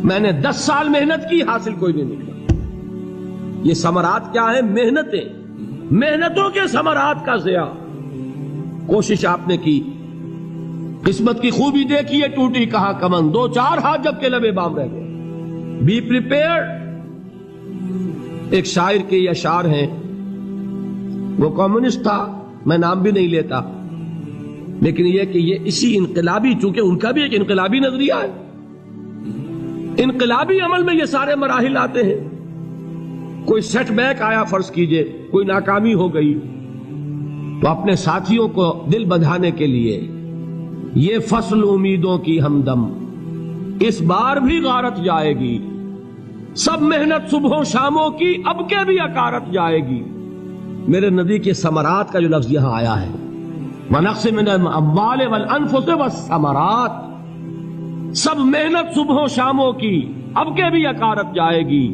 میں نے 10 سال محنت کی، حاصل کوئی نہیں نکلا۔ یہ ثمرات کیا ہیں؟ محنتیں، محنتوں کے ثمرات کا ضیاع۔ کوشش آپ نے کی، قسمت کی خوبی دیکھی ہے، ٹوٹی کہاں کمن، 2-4 ہاتھ جب کے لبے بام رہ گئے۔ Be prepared. ایک شاعر کے یہ اشعار ہیں، وہ کمیونسٹ تھا، میں نام بھی نہیں لیتا، لیکن یہ کہ یہ اسی انقلابی، چونکہ ان کا بھی ایک انقلابی نظریہ ہے، انقلابی عمل میں یہ سارے مراحل آتے ہیں۔ کوئی سیٹ بیک آیا، فرض کیجئے کوئی ناکامی ہو گئی، تو اپنے ساتھیوں کو دل بندھانے کے لیے یہ فصل امیدوں کی ہمدم اس بار بھی غارت جائے گی، سب محنت صبحوں شاموں کی اب کے بھی اکارت جائے گی۔ میرے نبی کے ثمرات کا جو لفظ یہاں آیا ہے، وَنَقْصٍ مِّنَ الْأَمْوَالِ وَالْأَنفُسِ وَالثَّمَرَاتِ، سب محنت صبحوں شاموں کی اب کے بھی اکارت جائے گی۔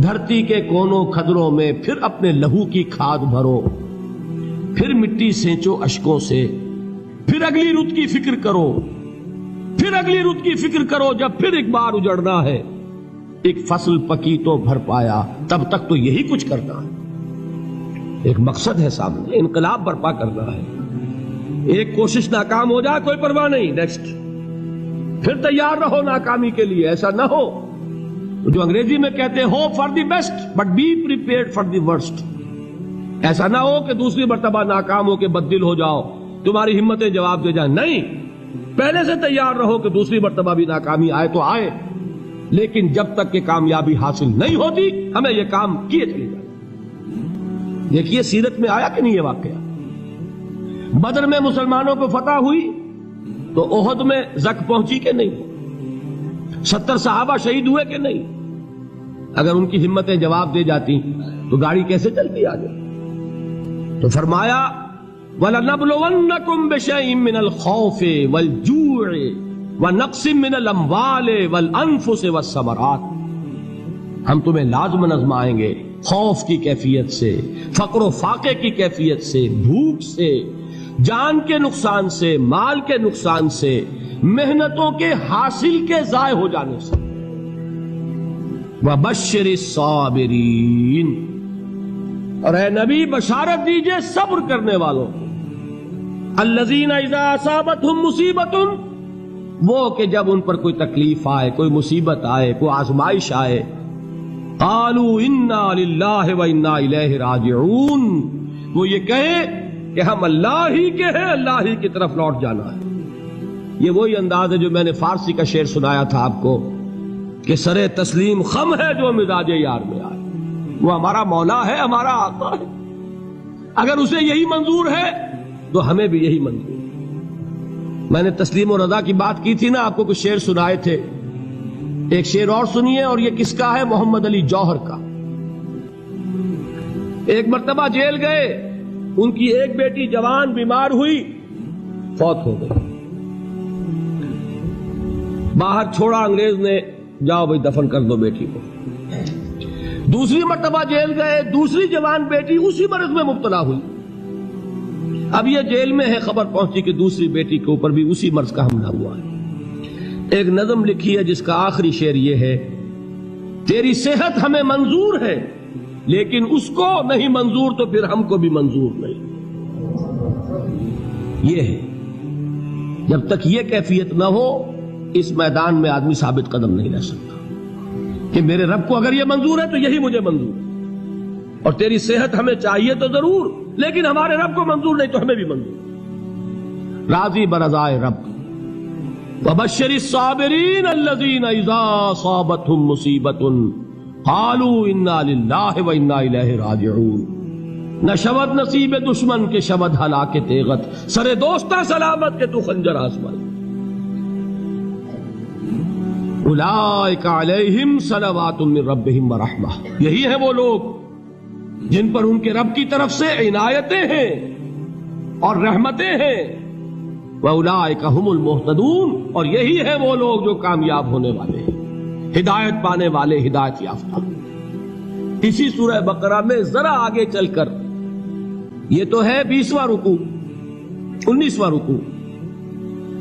دھرتی کے کونوں کھدروں میں پھر اپنے لہو کی کھاد بھرو، پھر مٹی سینچو اشکوں سے، پھر اگلی رت کی فکر کرو، پھر اگلی رت کی فکر کرو، جب پھر ایک بار اجڑنا ہے۔ ایک فصل پکی تو بھر پایا، تب تک تو یہی کچھ کرنا ہے۔ ایک مقصد ہے سامنے، انقلاب برپا کرنا ہے۔ ایک کوشش ناکام ہو جائے کوئی پرواہ نہیں، نیکسٹ، پھر تیار رہو ناکامی کے لیے۔ ایسا نہ ہو جو انگریزی میں کہتے ہیں hope for the best but be prepared for the worst. ایسا نہ ہو کہ دوسری مرتبہ ناکام ہو کے بددل ہو جاؤ، تمہاری ہمتیں جواب دے جائیں۔ نہیں، پہلے سے تیار رہو کہ دوسری مرتبہ بھی ناکامی آئے تو آئے، لیکن جب تک کہ کامیابی حاصل نہیں ہوتی ہمیں یہ کام کیے چلے جائیں۔ دیکھیے سیرت میں آیا کہ نہیں یہ واقعہ؟ بدر میں مسلمانوں کو فتح ہوئی تو احد میں زک پہنچی کہ نہیں؟ 70 صحابہ شہید ہوئے کہ نہیں؟ اگر ان کی ہمتیں جواب دے جاتی تو گاڑی کیسے چلتی آگے؟ تو فرمایا وَلَنَبْلُوَنَّكُمْ بِشَيْءٍ مِّنَ الْخَوْفِ وَالْجُوعِ وَنَقْصٍ مِّنَ الْأَمْوَالِ وَالْأَنفُسِ وَالثَّمَرَاتِ، ہم تمہیں لازماً آزمائیں گے، خوف کی کیفیت سے، فقر و فاقے کی کیفیت سے، بھوک سے، جان کے نقصان سے، مال کے نقصان سے، محنتوں کے حاصل کے ضائع ہو جانے سے۔ وَبَشِّرِ الصَّابِرِينَ، اور اے نبی بشارت دیجئے صبر کرنے والوں کو۔ الَّذِينَ إِذَا أَصَابَتْهُمْ مُصِيبَةٌ، وہ کہ جب ان پر کوئی تکلیف آئے، کوئی مصیبت آئے، کوئی آزمائش آئے، قالوا انا للہ وانا الیہ راجعون، وہ یہ کہیں کہ ہم اللہ ہی کے ہیں، اللہ ہی کی طرف لوٹ جانا ہے۔ یہ وہی انداز ہے جو میں نے فارسی کا شعر سنایا تھا آپ کو کہ سرے تسلیم خم ہے جو مزاج یار میں آئے۔ وہ ہمارا مولا ہے، ہمارا آقا ہے، اگر اسے یہی منظور ہے تو ہمیں بھی یہی منظور ہے۔ میں نے تسلیم و رضا کی بات کی تھی نا، آپ کو کچھ شعر سنائے تھے، ایک شعر اور سنیے، اور یہ کس کا ہے؟ محمد علی جوہر کا۔ ایک مرتبہ جیل گئے، ان کی ایک بیٹی جوان بیمار ہوئی، فوت ہو گئی، باہر چھوڑا انگریز نے، جاؤ بھائی دفن کر دو بیٹی کو۔ دوسری مرتبہ جیل گئے، دوسری جوان بیٹی اسی مرض میں مبتلا ہوئی۔ اب یہ جیل میں ہے، خبر پہنچی کہ دوسری بیٹی کے اوپر بھی اسی مرض کا حملہ ہوا ہے۔ ایک نظم لکھی ہے جس کا آخری شعر یہ ہے، تیری صحت ہمیں منظور ہے لیکن اس کو نہیں منظور تو پھر ہم کو بھی منظور نہیں۔ یہ ہے، جب تک یہ کیفیت نہ ہو اس میدان میں آدمی ثابت قدم نہیں رہ سکتا کہ میرے رب کو اگر یہ منظور ہے تو یہی مجھے منظور ہے، اور تیری صحت ہمیں چاہیے تو ضرور، لیکن ہمارے رب کو منظور نہیں تو ہمیں بھی منظور۔ راضی برضائے رب۔ وَبَشِّرِ الصَّابِرِينَ الَّذِينَ إِذَا أَصَابَتْهُمْ مُصِيبَةٌ قَالُوا إِنَّا لِلَّهِ وَإِنَّا إِلَيْهِ رَاجِعُونَ، نہ شود نصیب دشمن کے شود ہلاک طیغت، سر دوستہ سلامت کے تو خنجر آزمائی۔ اولئک علیہم صلوات من ربہم ورحمہ، یہی ہے وہ لوگ جن پر ان کے رب کی طرف سے عنایتیں ہیں اور رحمتیں ہیں۔ وَأُولَئِكَ هُمُ الْمُهْتَدُونَ، اور یہی ہے وہ لوگ جو کامیاب ہونے والے ہیں، ہدایت پانے والے، ہدایت یافتہ۔ اسی سورہ بقرہ میں ذرا آگے چل کر، یہ تو ہے 20واں رکوع، 19واں رکوع،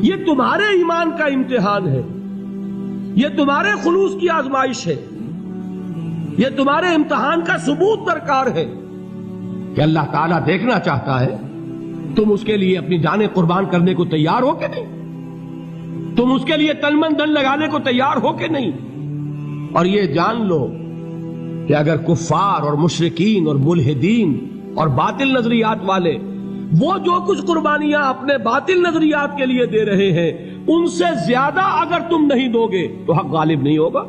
یہ تمہارے ایمان کا امتحان ہے، یہ تمہارے خلوص کی آزمائش ہے، یہ تمہارے امتحان کا ثبوت درکار ہے کہ اللہ تعالیٰ دیکھنا چاہتا ہے تم اس کے لیے اپنی جانیں قربان کرنے کو تیار ہو کہ نہیں، تم اس کے لیے تن من دھن لگانے کو تیار ہو کہ نہیں۔ اور یہ جان لو کہ اگر کفار اور مشرکین اور ملحدین اور باطل نظریات والے وہ جو کچھ قربانیاں اپنے باطل نظریات کے لیے دے رہے ہیں ان سے زیادہ اگر تم نہیں دو گے تو حق غالب نہیں ہوگا۔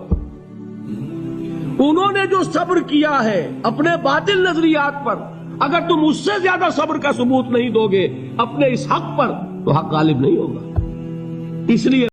انہوں نے جو صبر کیا ہے اپنے باطل نظریات پر، اگر تم اس سے زیادہ صبر کا ثبوت نہیں دو گے اپنے اس حق پر تو حق غالب نہیں ہوگا۔ اس لیے